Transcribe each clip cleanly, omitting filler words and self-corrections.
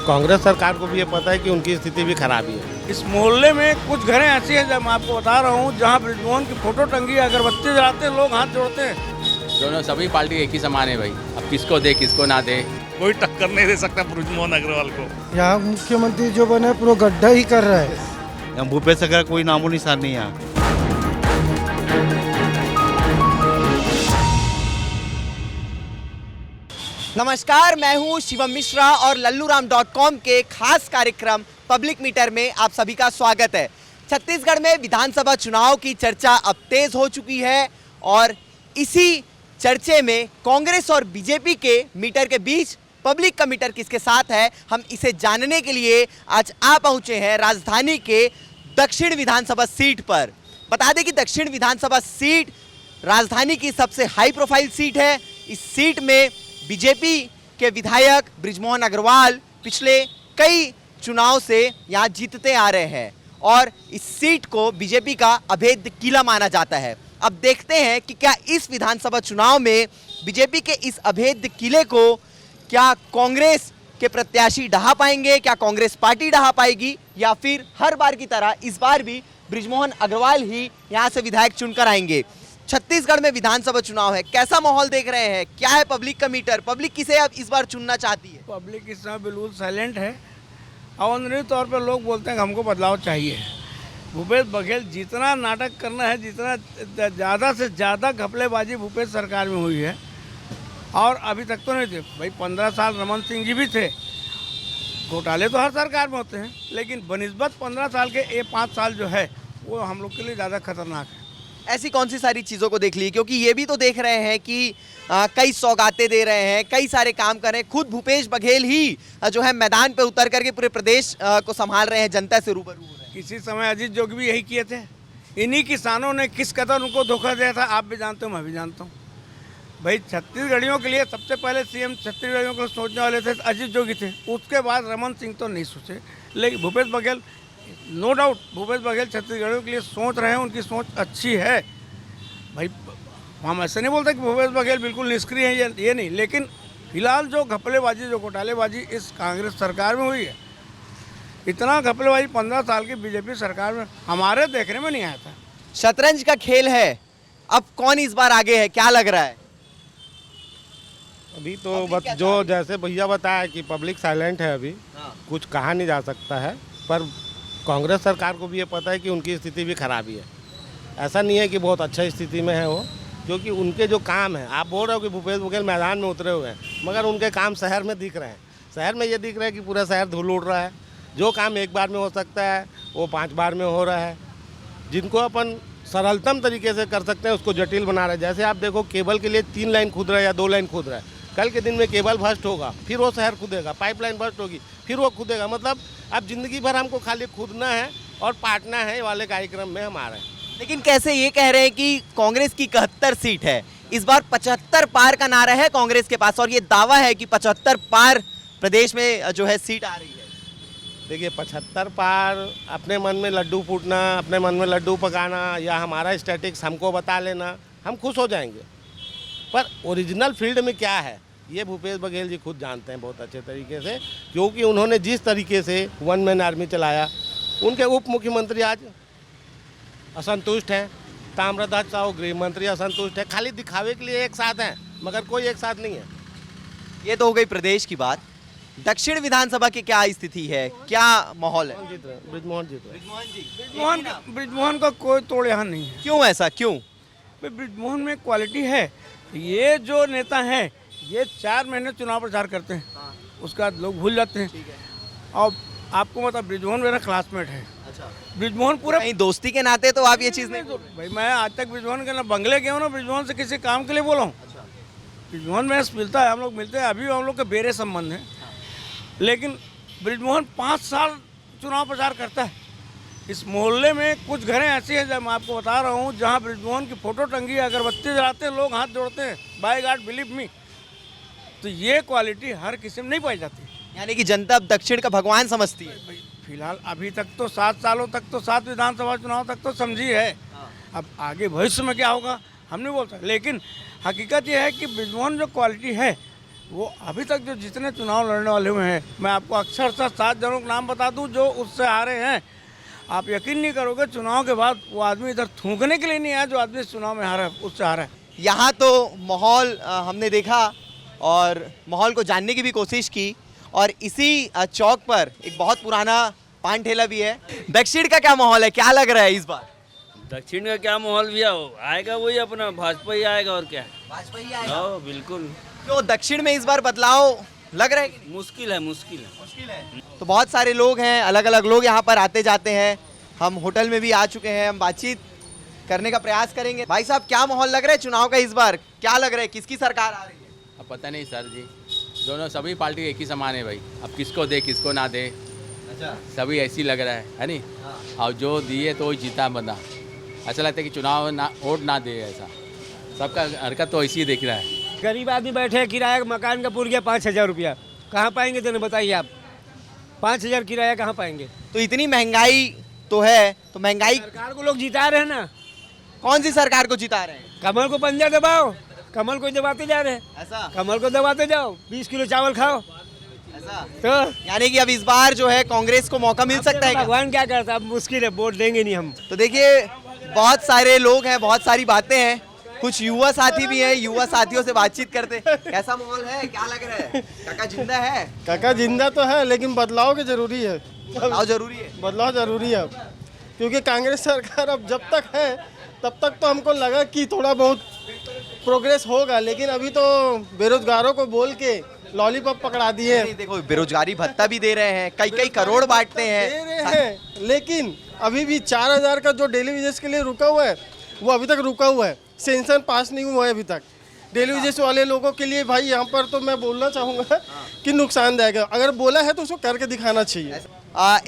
कांग्रेस सरकार को भी ये पता है कि उनकी स्थिति भी खराब ही है। इस मोहल्ले में कुछ घरें ऐसी हैं, जब मैं आपको बता रहा हूँ, जहाँ बृजमोहन की फोटो टंगी है, अगरबत्ती जलाते हैं, लोग हाथ जोड़ते हैं। दोनों सभी पार्टी एक ही समान है भाई, अब किसको दे किसको ना दे, कोई टक्कर नहीं दे सकता बृजमोहन अग्रवाल को। यहाँ मुख्यमंत्री जो बने पूरा गड्ढा ही कर रहा है। यहाँ भूपेश का कोई नामो निशान नहीं है। नमस्कार, मैं हूं शिवम मिश्रा और लल्लूराम.com के खास कार्यक्रम पब्लिक मीटर में आप सभी का स्वागत है। छत्तीसगढ़ में विधानसभा चुनाव की चर्चा अब तेज हो चुकी है और इसी चर्चे में कांग्रेस और बीजेपी के मीटर के बीच पब्लिक का मीटर किसके साथ है, हम इसे जानने के लिए आज आ पहुंचे हैं राजधानी के दक्षिण विधानसभा सीट पर। बता दें कि दक्षिण विधानसभा सीट राजधानी की सबसे हाई प्रोफाइल सीट है। इस सीट में बीजेपी के विधायक बृजमोहन अग्रवाल पिछले कई चुनाव से यहाँ जीतते आ रहे हैं और इस सीट को बीजेपी का अभेद्य किला माना जाता है। अब देखते हैं कि क्या इस विधानसभा चुनाव में बीजेपी के इस अभेद्य किले को क्या कांग्रेस के प्रत्याशी ढहा पाएंगे, क्या कांग्रेस पार्टी ढहा पाएगी, या फिर हर बार की तरह इस बार भी बृजमोहन अग्रवाल ही यहाँ से विधायक चुनकर आएंगे। छत्तीसगढ़ में विधानसभा चुनाव है, कैसा माहौल देख रहे हैं, क्या है पब्लिक का मीटर, पब्लिक किसे अब इस बार चुनना चाहती है? पब्लिक इस समय बिल्कुल साइलेंट है। अवंदनीय तौर पर लोग बोलते हैं कि हमको बदलाव चाहिए। भूपेश बघेल जितना नाटक करना है, जितना ज़्यादा से ज़्यादा घपलेबाजी भूपेश सरकार में हुई है, और अभी तक तो नहीं थे भाई। 15 साल रमन सिंह जी भी थे। घोटाले तो हर सरकार में होते हैं, लेकिन बनिस्बत 15 साल के ये 5 साल जो है वो हम लोग के लिए ज़्यादा खतरनाक है। ऐसी कौन सी सारी चीज़ों को देख ली? क्योंकि ये भी तो देख रहे हैं कि कई सौगातें दे रहे हैं, कई सारे काम कर रहे हैं। खुद भूपेश बघेल ही जो है मैदान पे उतर करके पूरे प्रदेश को संभाल रहे हैं, जनता से रूबरू हो रहे हैं। किसी समय अजीत जोगी भी यही किए थे। इन्हीं किसानों ने किस कदर उनको धोखा दिया था, आप भी जानते हो, मैं भी जानता हूँ। भाई छत्तीसगढ़ियों के लिए सबसे पहले सीएम छत्तीसगढ़ियों को सोचने वाले थे अजीत जोगी थे, उसके बाद रमन सिंह तो नहीं सोचे, लेकिन भूपेश बघेल, नो डाउट भूपेश बघेल छत्तीसगढ़ियों के लिए सोच रहे हैं, उनकी सोच अच्छी है। भाई हम ऐसे नहीं बोलते कि भूपेश बघेल बिल्कुल निष्क्रिय है, ये नहीं, लेकिन फिलहाल जो घपलेबाजी, जो घोटालेबाजी इस कांग्रेस सरकार में हुई है, इतना घपलेबाजी 15 साल की बीजेपी सरकार में हमारे देखने में नहीं आया था। शतरंज का खेल है, अब कौन इस बार आगे है, क्या लग रहा है? अभी तो जो जैसे भैया बताया कि पब्लिक साइलेंट है, अभी कुछ कहा नहीं जा सकता है, पर कांग्रेस सरकार को भी ये पता है कि उनकी स्थिति भी खराब ही है। ऐसा नहीं है कि बहुत अच्छा स्थिति में है वो, क्योंकि उनके जो काम है, आप बोल रहे हो कि भूपेश बघेल मैदान में उतरे हुए हैं, मगर उनके काम शहर में दिख रहे हैं। शहर में ये दिख रहा है कि पूरा शहर धूल उड़ रहा है। जो काम एक बार में हो सकता है वो 5 बार में हो रहा है। जिनको अपन सरलतम तरीके से कर सकते हैं उसको जटिल बना रहे हैं। जैसे आप देखो, केबल के लिए 3 लाइन खुद रहा है या 2 लाइन खुद रहा है। कल के दिन में केबल बस्ट होगा, फिर वो शहर खुदेगा, पाइपलाइन बस्ट होगी, फिर वो खुदेगा। मतलब अब ज़िंदगी भर हमको खाली खुदना है और पाटना है वाले कार्यक्रम में हम आ रहे हैं। लेकिन कैसे ये कह रहे हैं कि कांग्रेस की 71 सीट है, इस बार 75 पार का नारा है कांग्रेस के पास, और ये दावा है कि 75 पार प्रदेश में जो है सीट आ रही है। देखिए, 75 पार, अपने मन में लड्डू फूटना, अपने मन में लड्डू पकाना, या हमारा स्टैटिक्स हमको बता लेना, हम खुश हो जाएंगे। पर ओरिजिनल फील्ड में क्या है ये भूपेश बघेल जी खुद जानते हैं बहुत अच्छे तरीके से, क्योंकि उन्होंने जिस तरीके से 1 मैन आर्मी चलाया, उनके उप मुख्यमंत्री आज असंतुष्ट हैं, ताम्रध्वज साहू गृह मंत्री असंतुष्ट है। खाली दिखावे के लिए एक साथ हैं, मगर कोई एक साथ नहीं है। ये तो हो गई प्रदेश की बात। दक्षिण विधानसभा की क्या स्थिति है, क्या माहौल है? बृजमोहन जीत रहे। बृजमोहन का कोई तोड़ यहाँ नहीं है। क्यों ऐसा, क्यों? बृजमोहन में क्वालिटी है। ये जो नेता हैं, ये 4 महीने चुनाव प्रचार करते हैं, उसके बाद लोग भूल जाते हैं। और आपको मतलब बृजमोहन मेरा क्लासमेट है। अच्छा, बृजमोहन पूरा नहीं, दोस्ती के नाते तो आप ये चीज़ नहीं तो भाई, मैं आज तक बृजमोहन के ना बंगले गया हूँ ना बृजमोहन से किसी काम के लिए बोला हूँ। बृजमोहन मेरे से मिलता है, हम लोग मिलते हैं, अभी हम लोग के बेरे संबंध हैं। लेकिन बृजमोहन 5 साल चुनाव प्रचार करता है। इस मोहल्ले में कुछ घरें ऐसी हैं, जब मैं आपको बता रहा हूँ, जहाँ बृजमोहन की फोटो टंगी है, अगरबत्ती जलाते हैं, लोग हाथ जोड़ते हैं। By God believe me. तो ये क्वालिटी हर किसी में नहीं पाई जाती। यानी कि जनता अब दक्षिण का भगवान समझती है। फिलहाल अभी तक तो 7 सालों तक तो 7 विधानसभा चुनाव तक तो समझी है। अब आगे भविष्य में क्या होगा हम नहीं बोल सकते, लेकिन हकीकत यह है कि बृजमोहन जो क्वालिटी है वो अभी तक जो जितने चुनाव लड़ने वाले हुए हैं, मैं आपको अक्षरशः 7 जनों के नाम बता दूं जो उससे हारे हैं। आप यकीन नहीं करोगे, चुनाव के बाद वो आदमी इधर थूकने के लिए नहीं आया जो आदमी इस चुनाव में हारा है, उससे हारा है। यहाँ तो माहौल हमने देखा और माहौल को जानने की भी कोशिश की और इसी चौक पर एक बहुत पुराना पान ठेला भी है। दक्षिण का क्या माहौल है, क्या लग रहा है इस बार? दक्षिण का क्या माहौल भी आएगा वही अपना भाजपा ही आएगा और क्या। भाजपा ही आएगा। हाँ बिल्कुल। तो दक्षिण में इस बार बदलाव लग रहा है कि नहीं? मुश्किल है मुश्किल है। मुश्किल है। तो बहुत सारे लोग हैं, अलग अलग लोग यहाँ पर आते जाते हैं। हम होटल में भी आ चुके हैं, हम बातचीत करने का प्रयास करेंगे। भाई साहब, क्या माहौल लग रहा है चुनाव का इस बार? क्या लग रहा है, किसकी सरकार आ रही है? अब पता नहीं सर जी, दोनों सभी पार्टी एक ही समान है भाई। अब किसको दे किसको ना दे, अच्छा, सभी ऐसी लग रहा है नहीं। और जो दिए तो वही जीता बंदा। ऐसा लगता है कि चुनाव ना वोट ना दे, ऐसा सबका हरकत तो ऐसी ही दिख रहा है। गरीब आदमी बैठे हैं, किराया मकान का पूर गया 5,000 रुपया, कहाँ पाएंगे देने बताइए आप? 5,000 किराया कहाँ पाएंगे? तो इतनी महंगाई तो है, तो महंगाई सरकार को लोग जिता रहे हैं ना। कौन सी सरकार को जिता रहे हैं? कमल को पंजा दबाओ, कमल को दबाते जा रहे हैं। ऐसा कमल को दबाते जाओ, 20 किलो चावल खाओ। ऐसा तो यानी कि अब इस बार जो है कांग्रेस को मौका मिल सकता है क्या? भगवान क्या करता है, अब मुश्किल है, वोट देंगे नहीं हम। तो देखिए, बहुत सारे लोग हैं, बहुत सारी बातें हैं, कुछ युवा साथी भी हैं, युवा साथियों से बातचीत करते। कैसा माहौल है, क्या लग रहा है? काका जिंदा है? काका जिंदा तो है, लेकिन बदलाव की जरूरी है। बदलाव जरूरी है। बदलाव जरूरी है अब, क्योंकि कांग्रेस सरकार अब जब तक है तब तक तो हमको लगा कि थोड़ा बहुत प्रोग्रेस होगा, लेकिन अभी तो बेरोजगारों को बोल के लॉलीपॉप पकड़ा दिए नहीं, देखो बेरोजगारी भत्ता भी दे रहे हैं, कई कई करोड़ बांटते दे हैं। रहे हैं, लेकिन अभी भी 4,000 का जो डेली वेजेस के लिए रुका हुआ है वो अभी तक रुका हुआ है। सेंसन पास नहीं हुआ है अभी तक डेली वेजेस वाले लोगों के लिए। भाई यहाँ पर तो मैं बोलना चाहूँगा कि नुकसानदायक है, अगर बोला है तो उसको करके दिखाना चाहिए।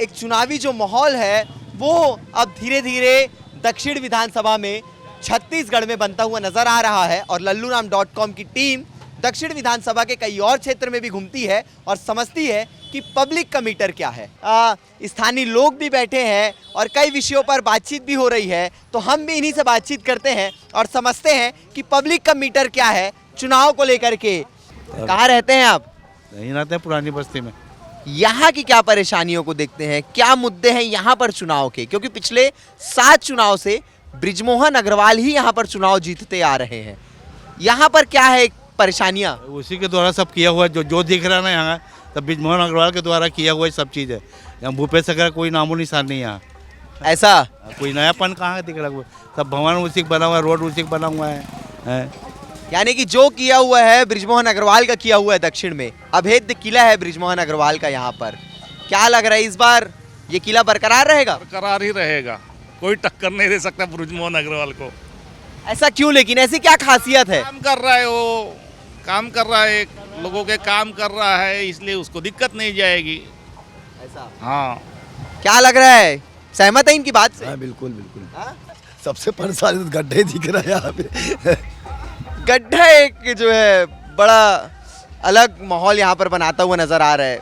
एक चुनावी जो माहौल है वो अब धीरे धीरे दक्षिण विधानसभा में छत्तीसगढ़ में बनता हुआ नजर आ रहा है और लल्लूराम.com की टीम दक्षिण विधानसभा के कई और क्षेत्र में भी घूमती है और समझती है कि पब्लिक का मीटर क्या है। स्थानीय लोग भी बैठे हैं और कई विषयों पर बातचीत भी हो रही है, तो हम भी इन्हीं से बातचीत करते हैं और समझते हैं कि पब्लिक का मीटर क्या है चुनाव को लेकर के। कहाँ रहते हैं आप? यहीं रहते हैं पुरानी बस्ती में। यहाँ की क्या परेशानियों को देखते हैं, क्या मुद्दे हैं यहाँ पर चुनाव के? क्योंकि पिछले 7 चुनाव से बृजमोहन अग्रवाल ही यहाँ पर चुनाव जीतते आ रहे हैं। यहाँ पर क्या है परेशानियाँ? उसी के द्वारा सब किया हुआ है, जो दिख रहा है ना यहाँ, तब बृजमोहन अग्रवाल के द्वारा किया हुआ सब चीज़ है। यहाँ भूपेश का कोई नामो निशान नहीं यहाँ। ऐसा कोई नयापन कहाँ दिख रहा है? सब भवन उसी का बना हुआ है, रोड उसी का बना हुआ है। यानी कि जो किया हुआ है बृजमोहन अग्रवाल का किया हुआ है दक्षिण में। अभेद्य किला है बृजमोहन अग्रवाल का यहाँ पर। क्या लग रहा है इस बार ये किला बरकरार रहेगा? बरकरार ही रहेगा, कोई टक्कर नहीं दे सकता बृजमोहन अग्रवाल को। ऐसा क्यों? लेकिन ऐसी क्या खासियत है? काम कर रहा है, वो काम कर रहा है, लोगों के काम कर रहा है, इसलिए उसको दिक्कत नहीं जाएगी। ऐसा हाँ, क्या लग रहा है, सहमत है इनकी बात से? हाँ बिल्कुल बिल्कुल। हाँ? सबसे परेशानी तो गड्ढे दिख रहा है यहाँ पे। गड्ढा एक जो है बड़ा अलग माहौल यहाँ पर बनाता हुआ नजर आ रहा है।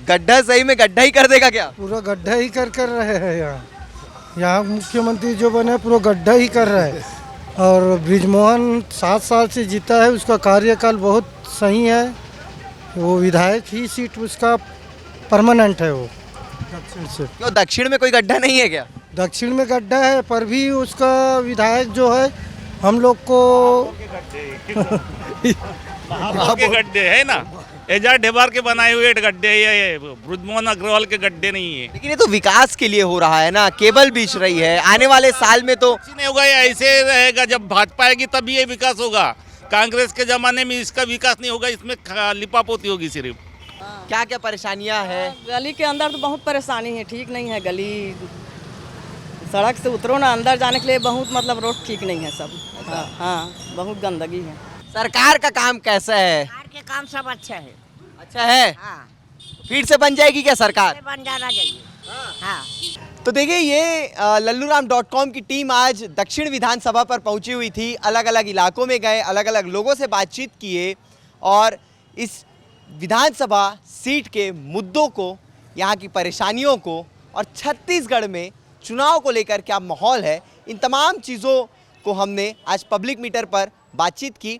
गड्ढा सही में गड्ढा ही कर देगा क्या? पूरा गड्ढा ही कर रहे हैं यहाँ मुख्यमंत्री जो बने पूरा गड्ढा ही कर रहा है। और बृजमोहन 7 साल से जीता है, उसका कार्यकाल बहुत सही है। वो विधायक ही सीट उसका परमानेंट है। वो दक्षिण से। क्यों दक्षिण में कोई गड्ढा नहीं है क्या? दक्षिण में गड्ढा है, पर भी उसका विधायक जो है हम लोग को के गड्ढे है ना, एजाज ढेबार के बनाए हुए गड्ढे, ये बृजमोहन अग्रवाल के गड्ढे नहीं है। लेकिन ये तो विकास के लिए हो रहा है ना, केबल बिछ रही है। आने वाले साल में तो कुछ नहीं होगा, ये ऐसे रहेगा। जब भाजपा आएगी तभी ये विकास होगा। कांग्रेस के जमाने में इसका विकास नहीं होगा, इसमें लिपापोती होगी सिर्फ। क्या क्या परेशानियां हैं? गली के अंदर तो बहुत परेशानी है, ठीक नहीं है गली। सड़क से उतरो ना, अंदर जाने के लिए बहुत मतलब रोड ठीक नहीं है सब। हाँ हाँ, बहुत गंदगी है। सरकार का काम कैसा है? सरकार के काम सब अच्छा है। अच्छा है? हाँ, फिर से बन जाएगी क्या सरकार? बन जाना चाहिए। हाँ। तो देखिए, ये लल्लूराम.com की टीम आज दक्षिण विधानसभा पर पहुंची हुई थी। अलग अलग इलाकों में गए, अलग अलग लोगों से बातचीत किए और इस विधानसभा सीट के मुद्दों को, यहाँ की परेशानियों को और छत्तीसगढ़ में चुनाव को लेकर क्या माहौल है, इन तमाम चीज़ों को हमने आज पब्लिक मीटर पर बातचीत की।